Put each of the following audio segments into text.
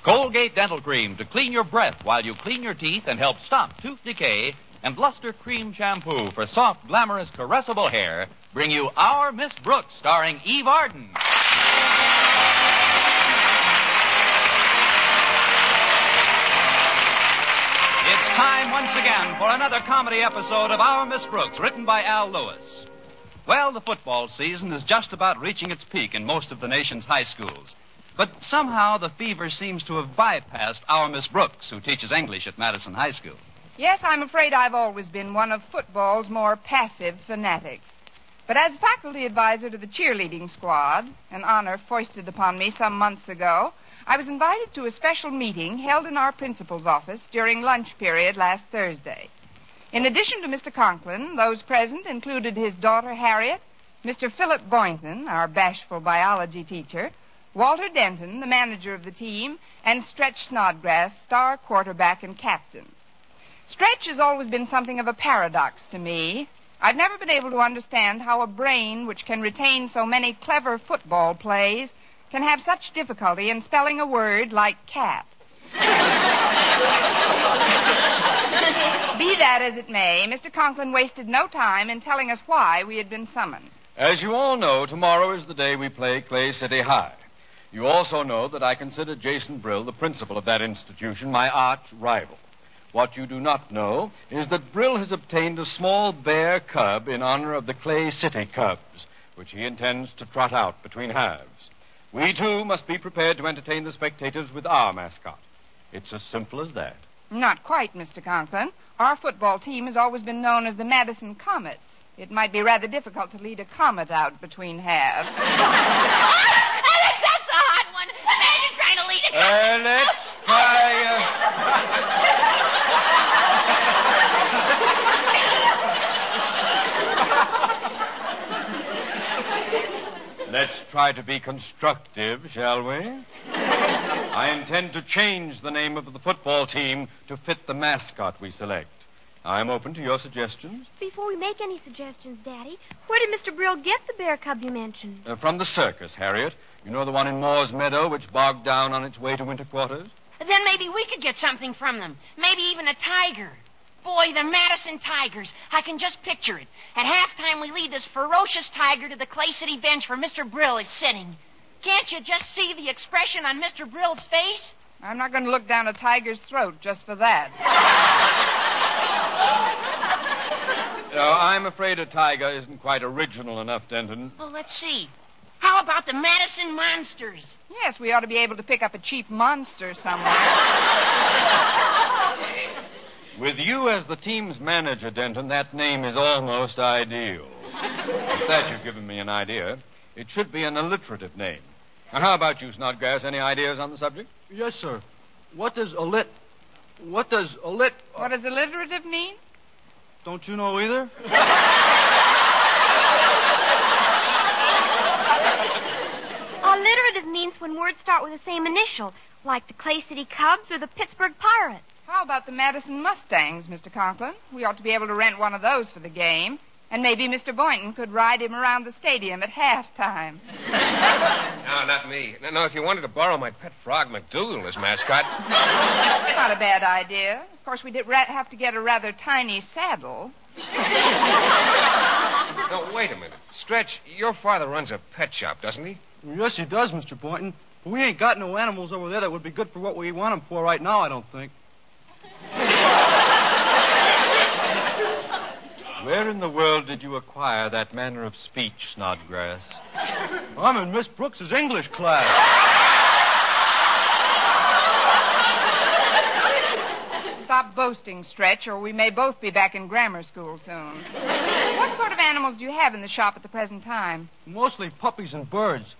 Colgate Dental Cream to clean your breath while you clean your teeth and help stop tooth decay. And Luster Cream Shampoo for soft, glamorous, caressable hair bring you Our Miss Brooks, starring Eve Arden. It's time once again for another comedy episode of Our Miss Brooks, written by Al Lewis. Well, the football season is just about reaching its peak in most of the nation's high schools. But somehow the fever seems to have bypassed our Miss Brooks, who teaches English at Madison High School. Yes, I'm afraid I've always been one of football's more passive fanatics. But as faculty advisor to the cheerleading squad, an honor foisted upon me some months ago, I was invited to a special meeting held in our principal's office during lunch period last Thursday. In addition to Mr. Conklin, those present included his daughter Harriet, Mr. Philip Boynton, our bashful biology teacher, Walter Denton, the manager of the team, and Stretch Snodgrass, star quarterback and captain. Stretch has always been something of a paradox to me. I've never been able to understand how a brain which can retain so many clever football plays can have such difficulty in spelling a word like cat. Be that as it may, Mr. Conklin wasted no time in telling us why we had been summoned. As you all know, tomorrow is the day we play Clay City High. You also know that I consider Jason Brill, the principal of that institution, my arch rival. What you do not know is that Brill has obtained a small bear cub in honor of the Clay City Cubs, which he intends to trot out between halves. We, too, must be prepared to entertain the spectators with our mascot. It's as simple as that. Not quite, Mr. Conklin. Our football team has always been known as the Madison Comets. It might be rather difficult to lead a comet out between halves. That's a hot one. Imagine trying to lead a comet. Let's try... Let's try to be constructive, shall we? I intend to change the name of the football team to fit the mascot we select. I'm open to your suggestions. Before we make any suggestions, Daddy, where did Mr. Brill get the bear cub you mentioned? From the circus, Harriet. You know the one in Moore's Meadow, which bogged down on its way to winter quarters? Then maybe we could get something from them. Maybe even a tiger. Boy, the Madison Tigers. I can just picture it. At halftime, we lead this ferocious tiger to the Clay City bench where Mr. Brill is sitting. Can't you just see the expression on Mr. Brill's face? I'm not going to look down a tiger's throat just for that. I'm afraid a tiger isn't quite original enough, Denton. Oh, let's see. How about the Madison Monsters? Yes, we ought to be able to pick up a cheap monster somewhere. With you as the team's manager, Denton, that name is almost ideal. With that, you've given me an idea. It should be an alliterative name. Now, how about you, Snodgrass? Any ideas on the subject? Yes, sir. What does alliterative mean? Don't you know either? Alliterative means when words start with the same initial, like the Clay City Cubs or the Pittsburgh Pirates. How about the Madison Mustangs, Mr. Conklin? We ought to be able to rent one of those for the game. And maybe Mr. Boynton could ride him around the stadium at halftime. No, not me. No, if you wanted to borrow my pet frog, McDougal, as mascot. Not a bad idea. Of course, we did have to get a rather tiny saddle. No, wait a minute. Stretch, your father runs a pet shop, doesn't he? Yes, he does, Mr. Boynton. But we ain't got no animals over there that would be good for what we want them for right now, I don't think. Where in the world did you acquire that manner of speech, Snodgrass? I'm in Miss Brooks's English class. Stop boasting, Stretch, or we may both be back in grammar school soon. What sort of animals do you have in the shop at the present time? Mostly puppies and birds.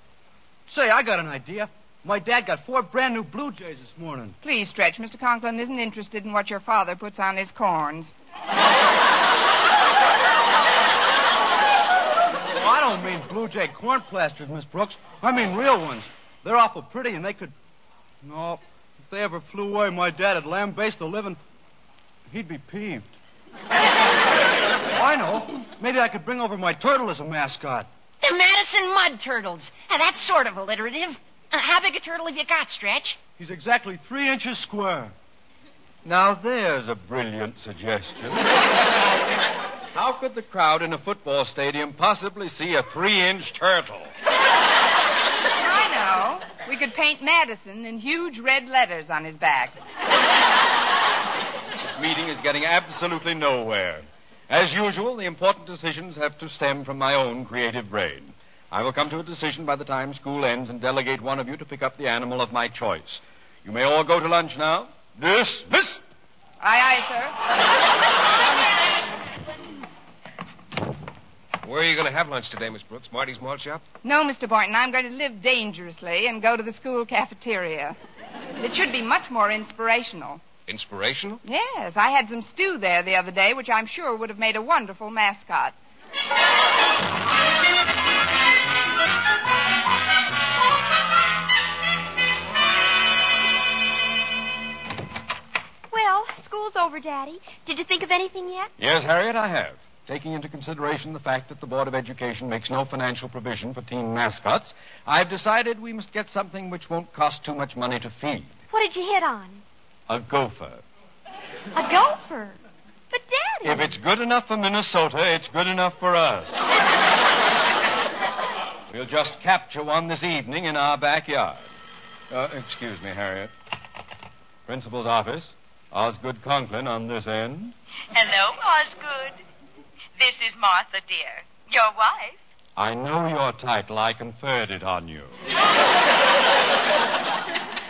Say, I got an idea. My dad got 4 brand new Blue Jays this morning. Please, Stretch, Mr. Conklin isn't interested in what your father puts on his corns. I don't mean Blue Jay corn plasters, Miss Brooks. I mean real ones. They're awful pretty, and they could... No, if they ever flew away, my dad would lambaste the living... He'd be peeved. I know. Maybe I could bring over my turtle as a mascot. The Madison Mud Turtles. Now, that's sort of alliterative. How big a turtle have you got, Stretch? He's exactly 3 inches square. Now, there's a brilliant suggestion. How could the crowd in a football stadium possibly see a 3-inch turtle? I know. We could paint Madison in huge red letters on his back. This meeting is getting absolutely nowhere. As usual, the important decisions have to stem from my own creative brain. I will come to a decision by the time school ends and delegate one of you to pick up the animal of my choice. You may all go to lunch now. Dismiss! Aye, sir. Where are you going to have lunch today, Miss Brooks? Marty's Malt Shop? No, Mr. Boynton, I'm going to live dangerously and go to the school cafeteria. It should be much more inspirational. Inspirational? Yes, I had some stew there the other day, which I'm sure would have made a wonderful mascot. Well, school's over, Daddy. Did you think of anything yet? Yes, Harriet, I have. Taking into consideration the fact that the Board of Education makes no financial provision for team mascots, I've decided we must get something which won't cost too much money to feed. What did you hit on? A gopher. A gopher? But, Daddy... If it's good enough for Minnesota, it's good enough for us. We'll just capture one this evening in our backyard. Excuse me, Harriet. Principal's office. Osgood Conklin on this end. Hello, Osgood. This is Martha, dear. Your wife. I know your title. I conferred it on you.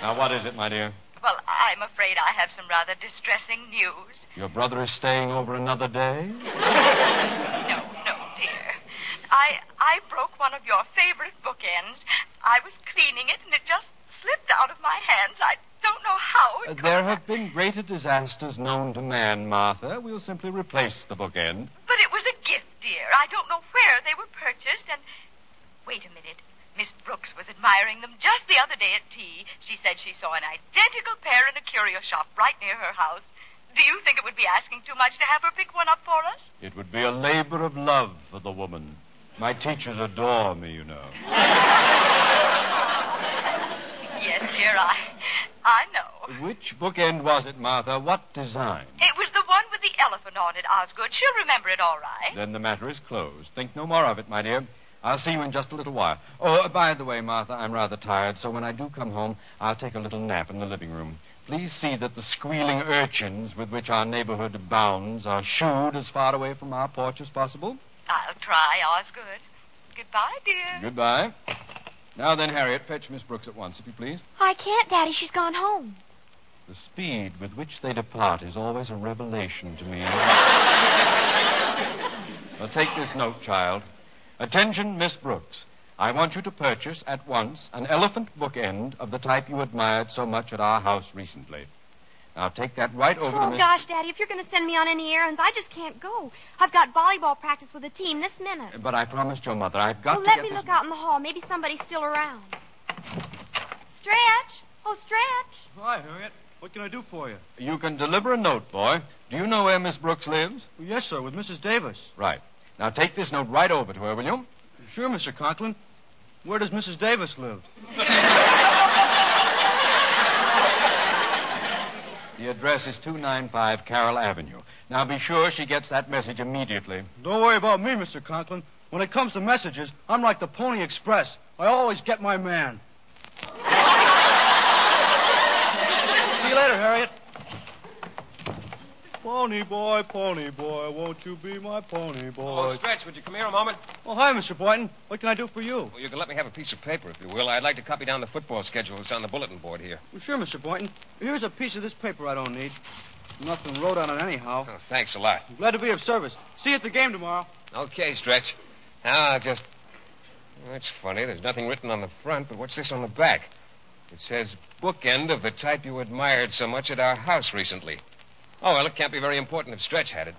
Now, what is it, my dear? Well, I'm afraid I have some rather distressing news. Your brother is staying over another day? No, dear. I broke one of your favorite bookends. I was cleaning it, and it just slipped out of my hands. I don't know how it There have been greater disasters known to man, Martha. We'll simply replace the bookend. But it was a gift, dear. I don't know where they were purchased, and... Wait a minute. Miss Brooks was admiring them just the other day at tea. She said she saw an identical pair in a curio shop right near her house. Do you think it would be asking too much to have her pick one up for us? It would be a labor of love for the woman. My teachers adore me, you know. Yes, dear, I know. Which bookend was it, Martha? What design? It was the one with the elephant on it, Osgood. She'll remember it all right. Then the matter is closed. Think no more of it, my dear. I'll see you in just a little while. Oh, by the way, Martha, I'm rather tired, so when I do come home, I'll take a little nap in the living room. Please see that the squealing urchins with which our neighborhood abounds are shooed as far away from our porch as possible. I'll try, Osgood. Goodbye, dear. Goodbye. Now then, Harriet, fetch Miss Brooks at once, if you please. I can't, Daddy. She's gone home. The speed with which they depart is always a revelation to me. Well, take this note, child. Attention, Miss Brooks. I want you to purchase at once an elephant bookend of the type you admired so much at our house recently. Now, take that right over to Oh, Miss... gosh, Daddy, if you're going to send me on any errands, I just can't go. I've got volleyball practice with the team this minute. But I promised your mother I've got Well, to let get me this... look out in the hall. Maybe somebody's still around. Stretch! Oh, Stretch! Hi, Harriet. What can I do for you? You can deliver a note, boy. Do you know where Miss Brooks lives? Well, yes, sir, with Mrs. Davis. Right. Now, take this note right over to her, will you? Sure, Mr. Conklin. Where does Mrs. Davis live? The address is 295 Carroll Avenue. Now, be sure she gets that message immediately. Don't worry about me, Mr. Conklin. When it comes to messages, I'm like the Pony Express. I always get my man. See you later, Harriet. Pony boy, won't you be my pony boy? Oh, Stretch, would you come here a moment? Oh, hi, Mr. Boynton. What can I do for you? Well, you can let me have a piece of paper, if you will. I'd like to copy down the football schedule that's on the bulletin board here. Well, sure, Mr. Boynton. Here's a piece of this paper I don't need. Nothing wrote on it anyhow. Oh, thanks a lot. I'm glad to be of service. See you at the game tomorrow. Okay, Stretch. Now, I'll just... Oh, that's funny. There's nothing written on the front, but what's this on the back? It says, bookend of the type you admired so much at our house recently. Oh, well, it can't be very important if Stretch had it.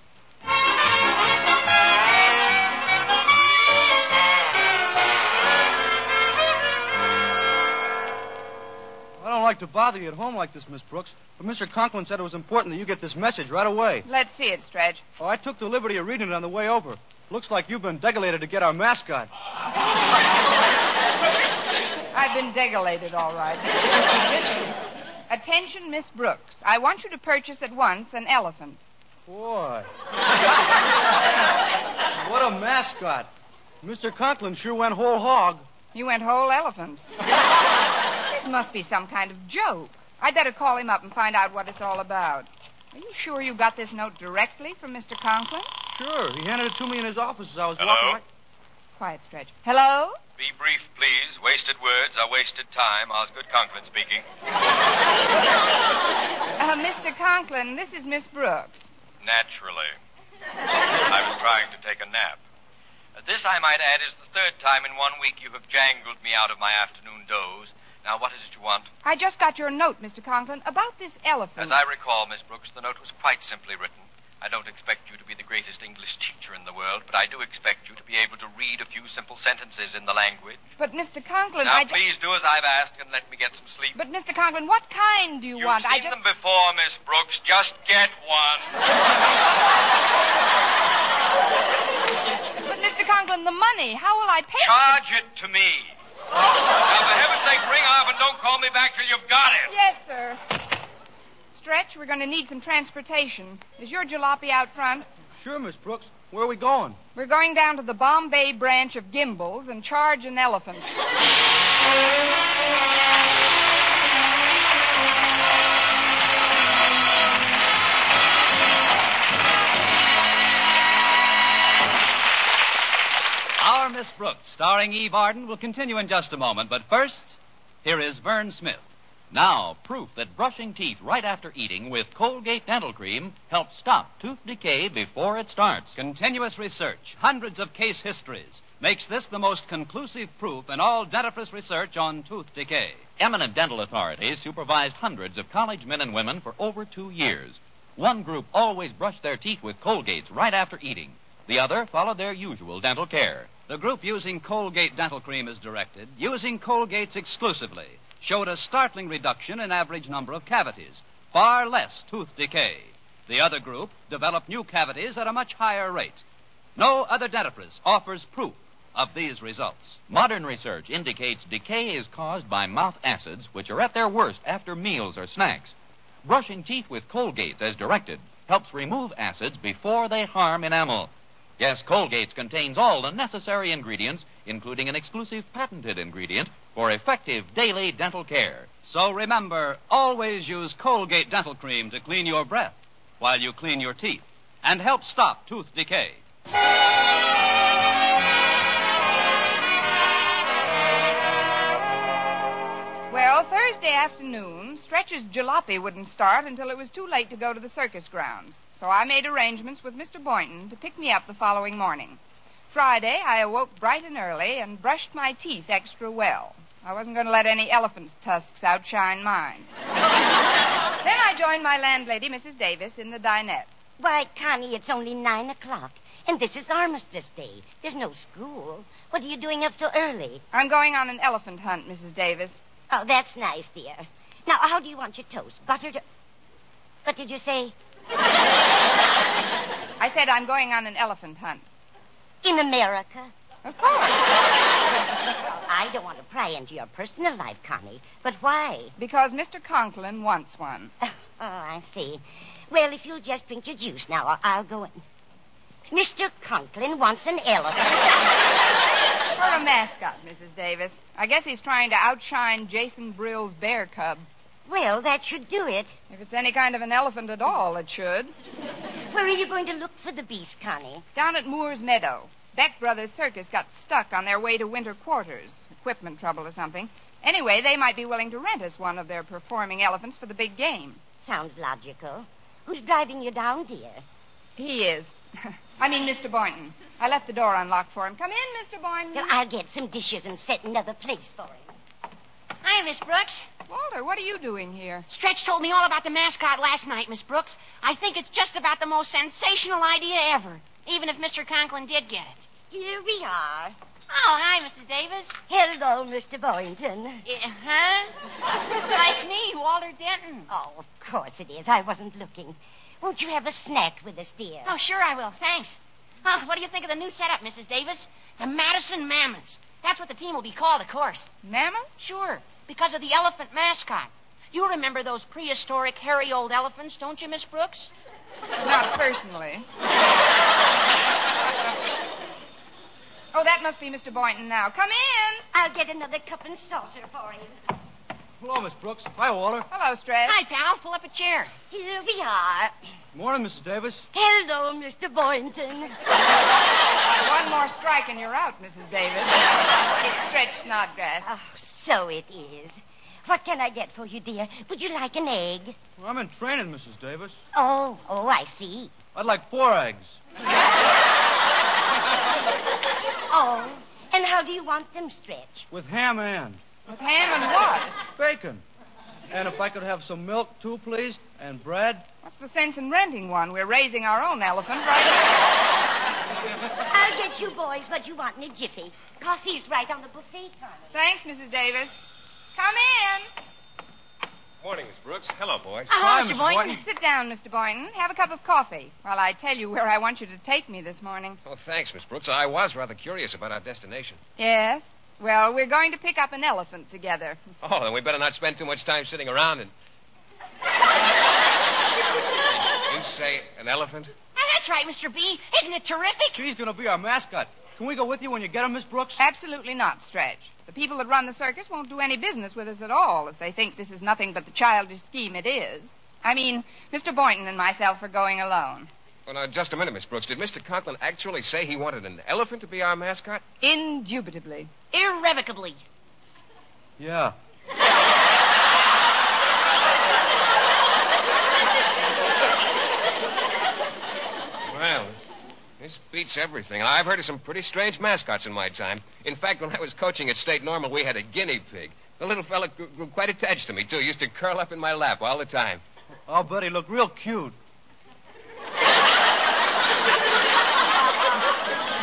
I don't like to bother you at home like this, Miss Brooks, but Mr. Conklin said it was important that you get this message right away. Let's see it, Stretch. Oh, I took the liberty of reading it on the way over. Looks like you've been designated to get our mascot. I've been been degulated, all right. Listen. Attention, Miss Brooks. I want you to purchase at once an elephant. Boy. What a mascot. Mr. Conklin sure went whole hog. You went whole elephant. This must be some kind of joke. I'd better call him up and find out what it's all about. Are you sure you got this note directly from Mr. Conklin? Sure. He handed it to me in his office as I was Hello? walking right... Quiet, Stretch. Hello? Be brief, please. Wasted words are wasted time. Osgood Conklin speaking. Mr. Conklin, this is Miss Brooks. Naturally. I was trying to take a nap. This, I might add, is the third time in 1 week you have jangled me out of my afternoon doze. Now, what is it you want? I just got your note, Mr. Conklin, about this elephant. As I recall, Miss Brooks, the note was quite simply written. I don't expect you to be the greatest English teacher in the world, but I do expect you to be able to read a few simple sentences in the language. But, Mr. Conklin, Now, please do as I've asked and let me get some sleep. But, Mr. Conklin, what kind do you want? You've seen them before, Miss Brooks. Just get one. But, Mr. Conklin, the money, how will I pay Charge it to me. Now, for heaven's sake, ring off and don't call me back till you've got it. Yes, sir. Stretch, we're going to need some transportation. Is your jalopy out front? Sure, Miss Brooks. Where are we going? We're going down to the Bombay branch of Gimbals and charge an elephant. Our Miss Brooks, starring Eve Arden, will continue in just a moment. But first, here is Vern Smith. Now, proof that brushing teeth right after eating with Colgate Dental Cream helps stop tooth decay before it starts. Continuous research, hundreds of case histories, makes this the most conclusive proof in all dentifrice research on tooth decay. Eminent dental authorities supervised hundreds of college men and women for over 2 years. One group always brushed their teeth with Colgates right after eating. The other followed their usual dental care. The group using Colgate Dental Cream as directed, using Colgates exclusively, showed a startling reduction in average number of cavities, far less tooth decay. The other group developed new cavities at a much higher rate. No other dentifrice offers proof of these results. Modern research indicates decay is caused by mouth acids, which are at their worst after meals or snacks. Brushing teeth with Colgates as directed helps remove acids before they harm enamel. Yes, Colgates contains all the necessary ingredients, including an exclusive patented ingredient for effective daily dental care. So remember, always use Colgate Dental Cream to clean your breath while you clean your teeth and help stop tooth decay. Well, Thursday afternoon, Stretch's jalopy wouldn't start until it was too late to go to the circus grounds. So I made arrangements with Mr. Boynton to pick me up the following morning. Friday, I awoke bright and early and brushed my teeth extra well. I wasn't going to let any elephant's tusks outshine mine. Then I joined my landlady, Mrs. Davis, in the dinette. Why, Connie, it's only 9 o'clock, and this is Armistice Day. There's no school. What are you doing up so early? I'm going on an elephant hunt, Mrs. Davis. Oh, that's nice, dear. Now, how do you want your toast? Buttered or... What did you say? I said I'm going on an elephant hunt. In America? Of course. I don't want to pry into your personal life, Connie. But why? Because Mr. Conklin wants one. Oh, I see. Well, if you'll just drink your juice now, I'll go in. Mr. Conklin wants an elephant. For a mascot, Mrs. Davis. I guess he's trying to outshine Jason Brill's bear cub. Well, that should do it. If it's any kind of an elephant at all, it should. Where are you going to look for the beast, Connie? Down at Moore's Meadow. Beck Brothers Circus got stuck on their way to winter quarters. Equipment trouble or something. Anyway, they might be willing to rent us one of their performing elephants for the big game. Sounds logical. Who's driving you down, dear? He is. I mean, Mr. Boynton. I left the door unlocked for him. Come in, Mr. Boynton. Well, I'll get some dishes and set another place for him. Hi, Miss Brooks. Walter, what are you doing here? Stretch told me all about the mascot last night, Miss Brooks. I think it's just about the most sensational idea ever, even if Mr. Conklin did get it. Here we are. Oh, hi, Mrs. Davis. Hello, Mr. Boynton. Huh? It's me, Walter Denton. Oh, of course it is. I wasn't looking. Won't you have a snack with us, dear? Oh, sure I will. Thanks. Oh, what do you think of the new setup, Mrs. Davis? The Madison Mammoths. That's what the team will be called, of course. Mammoth? Sure, because of the Elephant Mascot. You remember those prehistoric, hairy old elephants, don't you, Miss Brooks? Not personally. Oh, that must be Mr. Boynton now. Come in. I'll get another cup and saucer for you. Hello, Miss Brooks. Hi, Walter. Hello, Stretch. Hi, pal. Pull up a chair. Here we are. Morning, Mrs. Davis. Hello, Mr. Boynton. One more strike and you're out, Mrs. Davis. It's Stretch Snodgrass. Oh, so it is. What can I get for you, dear? Would you like an egg? Well, I'm in training, Mrs. Davis. Oh, I see. I'd like 4 eggs. Oh, and how do you want them, Stretch? With ham and With ham and what? bacon. And if I could have some milk, too, please, and bread. What's the sense in renting one? We're raising our own elephant right here. I'll get you boys what you want in a jiffy. Coffee's right on the buffet, Connie. Thanks, Mrs. Davis. Come in. Morning, Miss Brooks. Hello, boys. Hi, Mr. Mr. Boynton. Boynton. Sit down, Mr. Boynton. Have a cup of coffee while I tell you where I want you to take me this morning. Oh, thanks, Miss Brooks. I was rather curious about our destination. Yes? Well, we're going to pick up an elephant together. Oh, then we better not spend too much time sitting around and... You say an elephant? That's right, Mr. B. Isn't it terrific? She's going to be our mascot. Can we go with you when you get him, Miss Brooks? Absolutely not, Stretch. The people that run the circus won't do any business with us at all if they think this is nothing but the childish scheme it is. I mean, Mr. Boynton and myself are going alone. Well, now, just a minute, Miss Brooks. Did Mr. Conklin actually say he wanted an elephant to be our mascot? Indubitably. Irrevocably. Yeah. Well, this beats everything. And I've heard of some pretty strange mascots in my time. In fact, when I was coaching at State Normal, we had a guinea pig. The little fella grew quite attached to me, too. He used to curl up in my lap all the time. I'll bet he looked real cute.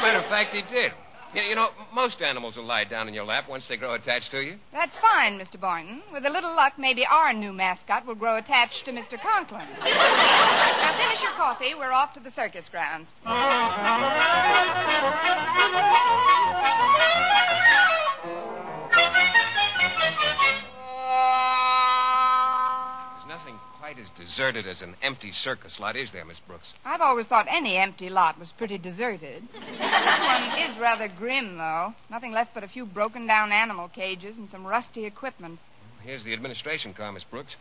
Matter of fact, he did. You know, most animals will lie down in your lap once they grow attached to you. That's fine, Mr. Boynton. With a little luck, maybe our new mascot will grow attached to Mr. Conklin. Now, finish your coffee. We're off to the circus grounds. There's nothing quite as deserted as an empty circus lot, is there, Miss Brooks? I've always thought any empty lot was pretty deserted. This one is rather grim, though. Nothing left but a few broken-down animal cages and some rusty equipment. Here's the administration car, Miss Brooks.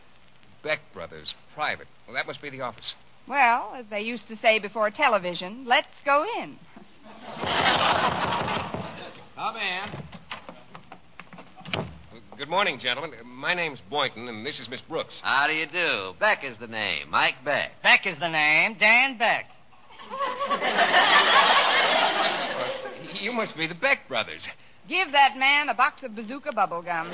Beck Brothers, private. Well, that must be the office. Well, as they used to say before television, let's go in. Come in. Good morning, gentlemen. My name's Boynton, and this is Miss Brooks. How do you do? Beck is the name. Mike Beck. Beck is the name. Dan Beck. You must be the Beck Brothers. Give that man a box of bazooka bubble gum.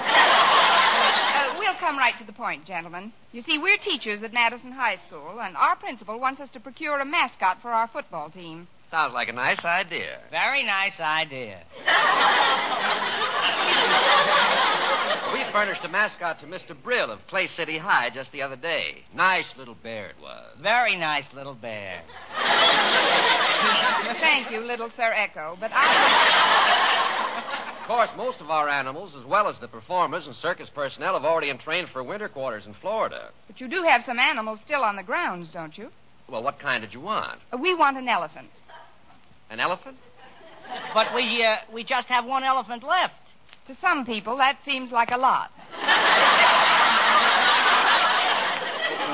We'll come right to the point, gentlemen. You see, we're teachers at Madison High School, and our principal wants us to procure a mascot for our football team. Sounds like a nice idea. Very nice idea. We furnished a mascot to Mr. Brill of Clay City High just the other day. Nice little bear it was. Very nice little bear. Thank you, little Sir Echo, but Of course, most of our animals, as well as the performers and circus personnel, have already entrained for winter quarters in Florida. But you do have some animals still on the grounds, don't you? Well, what kind did you want? We want an elephant. An elephant? But we just have one elephant left. To some people, that seems like a lot.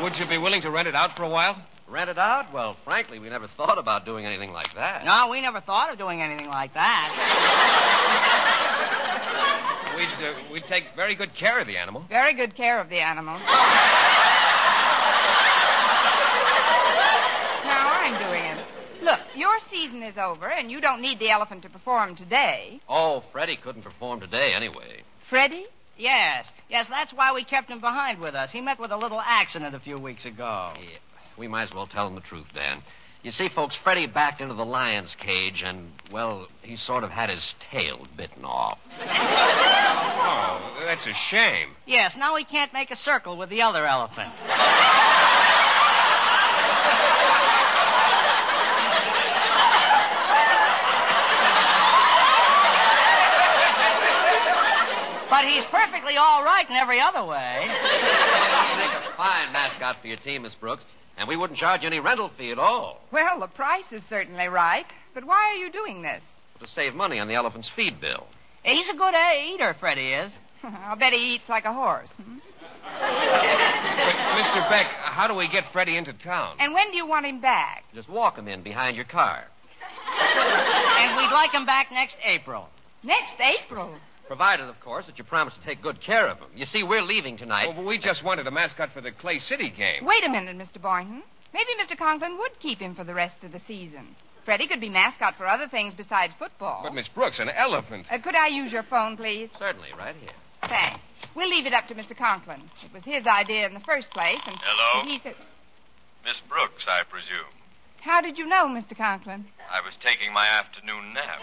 Would you be willing to rent it out for a while? Rent it out? Well, frankly, we never thought about doing anything like that. No, we never thought of doing anything like that. We'd take very good care of the animal. Very good care of the animal. Now I'm doing it. Look, your season is over, and you don't need the elephant to perform today. Oh, Freddie couldn't perform today anyway. Freddie? Yes, that's why we kept him behind with us. He met with a little accident a few weeks ago. Yeah, we might as well tell him the truth, Dan. You see, folks, Freddie backed into the lion's cage, and, well, he sort of had his tail bitten off. Oh, that's a shame. Yes, now we can't make a circle with the other elephants. But he's perfectly all right in every other way. You'd make a fine mascot for your team, Miss Brooks, and we wouldn't charge any rental fee at all. Well, the price is certainly right. But why are you doing this? To save money on the elephant's feed bill. He's a good eater, Freddie is. I'll bet he eats like a horse. Mr. Beck, how do we get Freddie into town? And when do you want him back? Just walk him in behind your car. And we'd like him back next April. Next April? Provided, of course, that you promise to take good care of him. You see, we're leaving tonight. Oh, but we just wanted a mascot for the Clay City game. Wait a minute, Mr. Boynton. Maybe Mr. Conklin would keep him for the rest of the season. Freddie could be mascot for other things besides football. But, Miss Brooks, an elephant. Could I use your phone, please? Certainly, right here. Thanks. We'll leave it up to Mr. Conklin. It was his idea in the first place, and Hello? he said... Miss Brooks, I presume. How did you know, Mr. Conklin? I was taking my afternoon nap.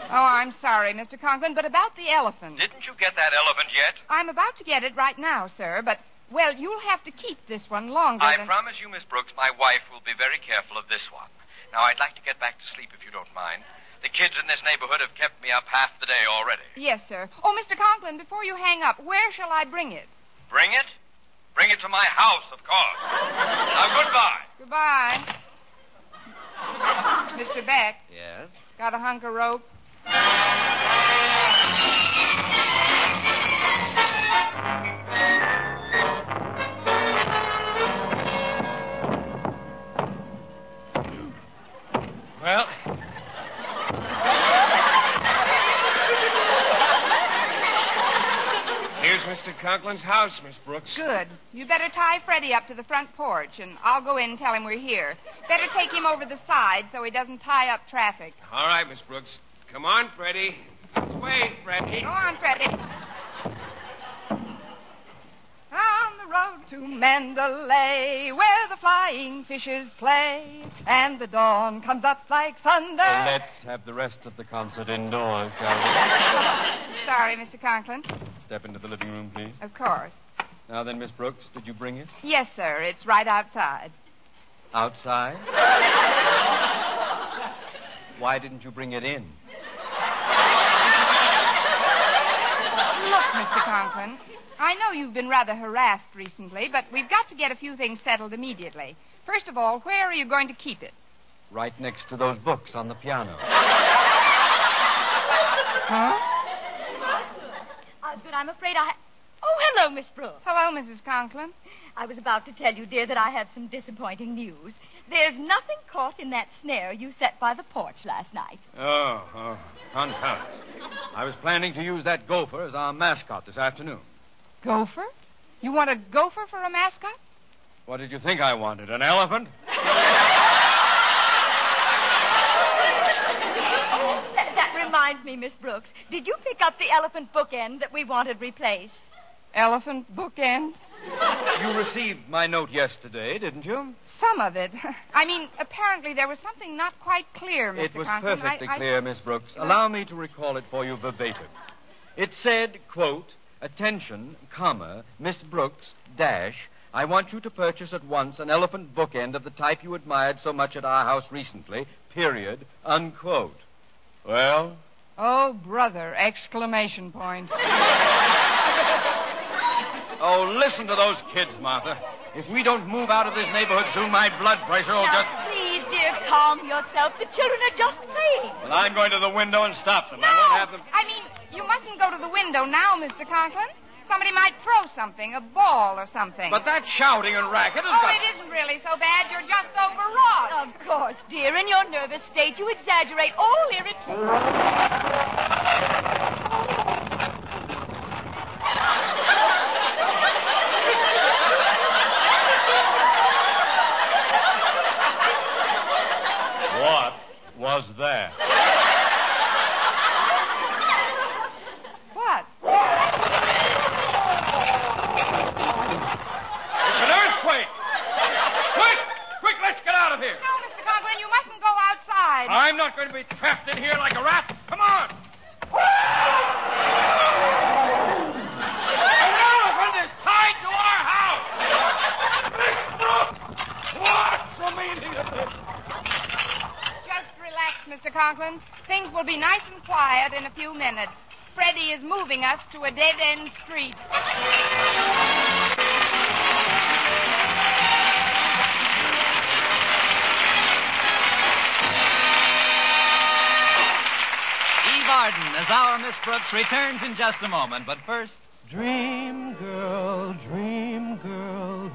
Oh, I'm sorry, Mr. Conklin, but about the elephant. Didn't you get that elephant yet? I'm about to get it right now, sir, but, well, you'll have to keep this one longer I than... promise you, Miss Brooks, my wife will be very careful of this one. Now, I'd like to get back to sleep if you don't mind. The kids in this neighborhood have kept me up half the day already. Yes, sir. Oh, Mr. Conklin, before you hang up, where shall I bring it? Bring it? Bring it to my house, of course. Now, goodbye. Goodbye. Mr. Beck. Yes? Got a hunk of rope? Well... Here's Mr. Conklin's house, Miss Brooks. Good. You better tie Freddie up to the front porch, and I'll go in and tell him we're here. Better take him over the side so he doesn't tie up traffic. All right, Miss Brooks. Come on, Freddie. This way, Freddie. Go on, Freddie. On the road to Mandalay, where the flying fishes play, and the dawn comes up like thunder. Let's have the rest of the concert indoors, shall we? Sorry, Mr. Conklin. Step into the living room, please. Of course. Now then, Miss Brooks, did you bring it? Yes, sir. It's right outside. Outside? Why didn't you bring it in? Look, Mr. Conklin, I know you've been rather harassed recently, but we've got to get a few things settled immediately. First of all, where are you going to keep it? Right next to those books on the piano. Huh? Osgood, I'm afraid I... Oh, hello, Miss Brooks. Hello, Mrs. Conklin. I was about to tell you, dear, that I have some disappointing news. There's nothing caught in that snare you set by the porch last night. Oh, confound it. I was planning to use that gopher as our mascot this afternoon. Gopher? You want a gopher for a mascot? What did you think I wanted, an elephant? That reminds me, Miss Brooks. Did you pick up the elephant bookend that we wanted replaced? Elephant bookend? You received my note yesterday, didn't you? Some of it. I mean, apparently there was something not quite clear, Mr. It was Conklin. perfectly clear, Miss Brooks. Allow me to recall it for you verbatim. It said, quote, attention, comma, Miss Brooks, dash, I want you to purchase at once an elephant bookend of the type you admired so much at our house recently, period, unquote. Well? Oh, brother, exclamation point. Oh, listen to those kids, Martha. If we don't move out of this neighborhood soon, my blood pressure will just... Please, dear, calm yourself. The children are just playing. Well, I'm going to the window and stop them. No! I won't have them... I mean, you mustn't go to the window now, Mr. Conklin. Somebody might throw something, a ball or something. But that shouting and racket has got... it isn't really so bad. You're just overwrought. Of course, dear. In your nervous state, you exaggerate all irritation. What was that? What? It's an earthquake! Quick, let's get out of here! No, Mr. Conklin, you mustn't go outside. I'm not going to be trapped in here like a rat. will be nice and quiet in a few minutes. Freddie is moving us to a dead-end street. Eve Arden as our Miss Brooks returns in just a moment. But first... Dream girl,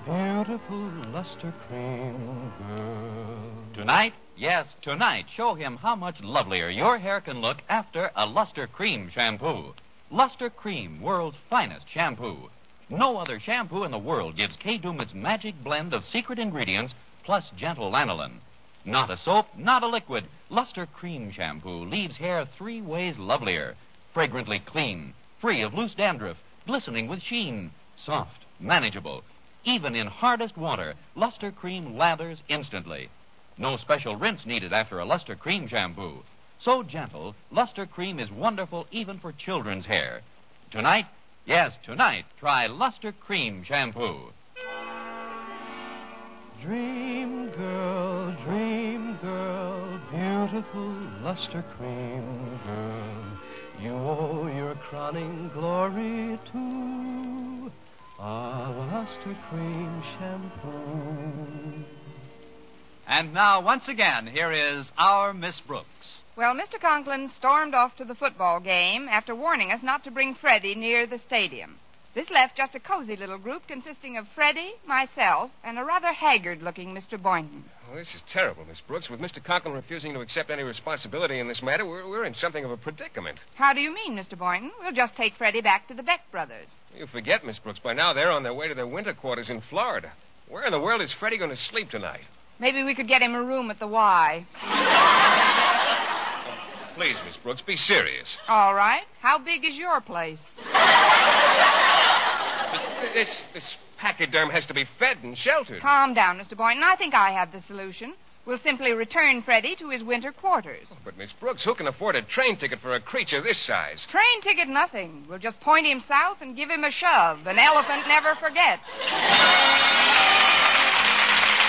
beautiful luster cream girl. Tonight, yes, tonight, show him how much lovelier your hair can look after a Luster Cream shampoo. Luster Cream, world's finest shampoo. No other shampoo in the world gives K-Doom its magic blend of secret ingredients plus gentle lanolin. Not a soap, not a liquid. Luster Cream shampoo leaves hair 3 ways lovelier. Fragrantly clean, free of loose dandruff, glistening with sheen, soft, manageable. Even in hardest water, Luster Cream lathers instantly. No special rinse needed after a Luster Cream shampoo. So gentle, Luster Cream is wonderful even for children's hair. Tonight, yes, tonight, try Luster Cream shampoo. Dream girl, beautiful luster cream girl. You owe your crowning glory to a luster cream shampoo. And now, once again, here is our Miss Brooks. Well, Mr. Conklin stormed off to the football game after warning us not to bring Freddie near the stadium. This left just a cozy little group consisting of Freddie, myself, and a rather haggard-looking Mr. Boynton. Well, this is terrible, Miss Brooks. With Mr. Conklin refusing to accept any responsibility in this matter, we're in something of a predicament. How do you mean, Mr. Boynton? We'll just take Freddie back to the Beck brothers. You forget, Miss Brooks. By now, they're on their way to their winter quarters in Florida. Where in the world is Freddie going to sleep tonight? Maybe we could get him a room at the Y. Please, Miss Brooks, be serious. All right. How big is your place? This pachyderm has to be fed and sheltered. Calm down, Mr. Boynton. I think I have the solution. We'll simply return Freddie to his winter quarters. Oh, but, Miss Brooks, who can afford a train ticket for a creature this size? Train ticket, nothing. We'll just point him south and give him a shove. An elephant never forgets.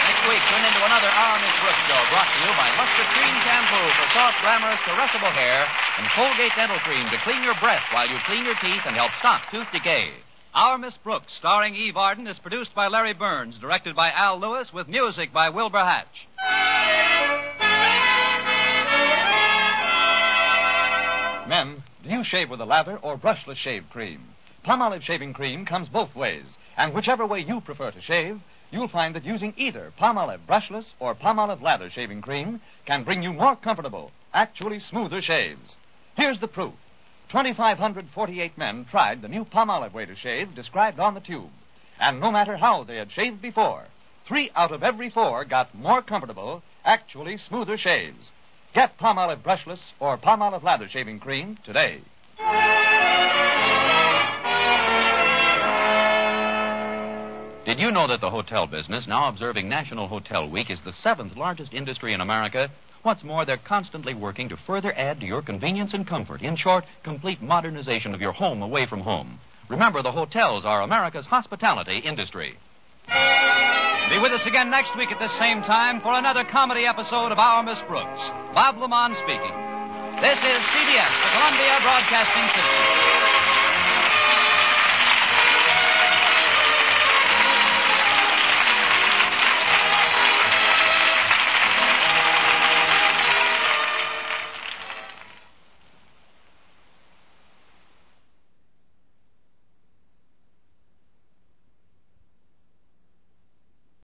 Next week, tune into another Our Miss Brooks show brought to you by Luster Cream Shampoo for soft, glamorous, caressable hair and Colgate Dental Cream to clean your breath while you clean your teeth and help stop tooth decay. Our Miss Brooks, starring Eve Arden, is produced by Larry Burns, directed by Al Lewis, with music by Wilbur Hatch. Men, do you shave with a lather or brushless shave cream? Palmolive shaving cream comes both ways, and whichever way you prefer to shave, you'll find that using either Palmolive brushless or Palmolive lather shaving cream can bring you more comfortable, actually smoother shaves. Here's the proof. 2,548 men tried the new Palmolive way to shave described on the tube. And no matter how they had shaved before, 3 out of every 4 got more comfortable, actually smoother shaves. Get Palmolive brushless or Palmolive lather shaving cream today. Did you know that the hotel business, now observing National Hotel Week, is the 7th largest industry in America? What's more, they're constantly working to further add to your convenience and comfort. In short, complete modernization of your home away from home. Remember, the hotels are America's hospitality industry. Be with us again next week at this same time for another comedy episode of Our Miss Brooks. Bob Lamont speaking. This is CBS, the Columbia Broadcasting System.